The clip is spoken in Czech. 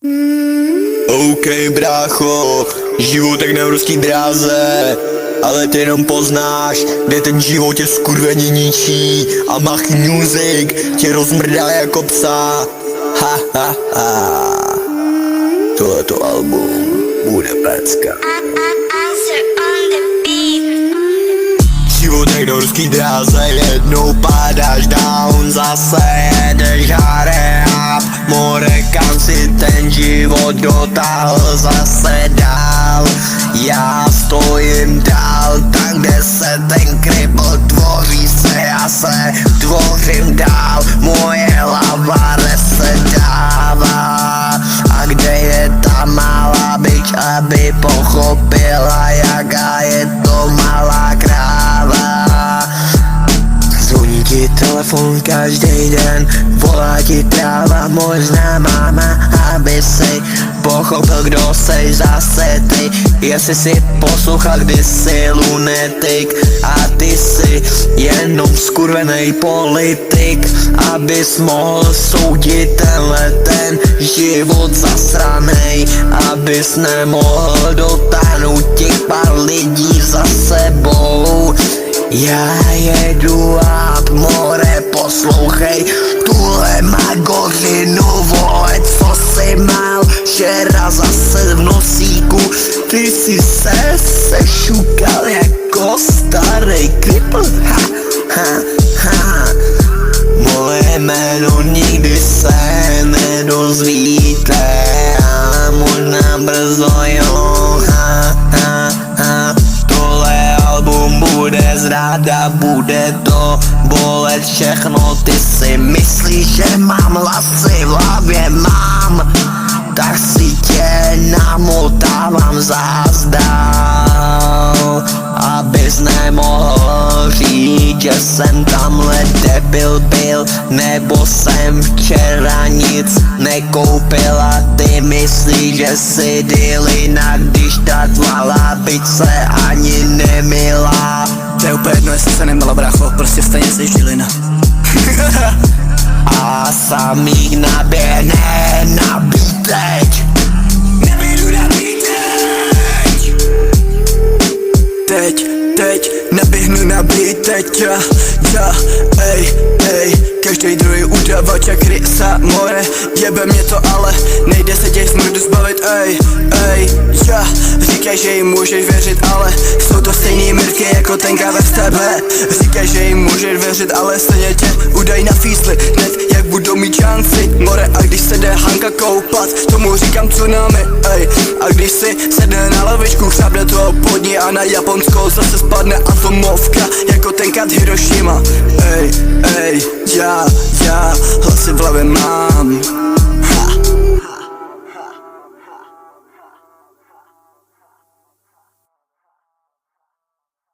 OK, brácho, život jak na evropský dráze, ale ty jenom poznáš, kde ten život tě skurveně ničí a Mach Music tě rozmrdá jako psa. Ha ha ha. Tohleto album bude pecka. Život jak na evropský dráze, jednou padáš down, zase jedeš hare up. More, kam si ten život dotáhl zase dál. Já stojím dál, tam kde se ten kripl tvoří se, já se tvořím dál. Moje hlava resetává. A kde je ta malá bič, aby pochopila, jaká je to malá kráva. Zvoní ti telefon každý den, volá ti tráva, možná máma, aby si pochopil, kdo seš zase ty. Jestli si poslouchal kdysi lunetik a ty si jenom skurvenej politik, abys mohl soudit tenhle ten život zasranej, abys nemohl dotáhnout těch pár lidí za sebou. Já jedu a more, poslouchej tuhle magorinu, vole, co jsi mal včera zase v nosíku. Ty jsi se sešukal jako starý kripl, ha, ha, ha. Moje jméno nikdy se nedozvíte a možná brzo jo, ha, ha, ha. Tohle album bude zráda, bude to bolet všechno. Ty si myslíš, že mám hlasy v hlavě, mám, tak si tě namotávám zás dál, abys nemohl říct, že jsem tamhle debil byl, nebo jsem včera nic nekoupil a ty myslíš, že si dilina, když ta tvá bice ani nemilá. To je úplně jedno, jestli se nemila, brácho, prostě stejně jsi dilina. A samých naběhne nabít teď. Neběhnu nabít teď naběhnu nabít teď, ej, každý druhý udavač jak rysa, more, jebe mě to, ale nejde se těch smrdu zbavit, ej, říkaj, že jim můžeš věřit, ale jsou to stejný mrtky jako ten cover z tebe. Říkaj, že jim můžeš věřit, ale stejně tě udaj na físli, hned jak budou mít šanci, more, a když se jde Hanka koupat, tomu říkám tsunami, ej, a když si sedne na lavičku, chřábne toho podní a na Japonskou zase spadne atomovka, jako tenkrát Hiroshima, ej, já hlasy v hlavě mám.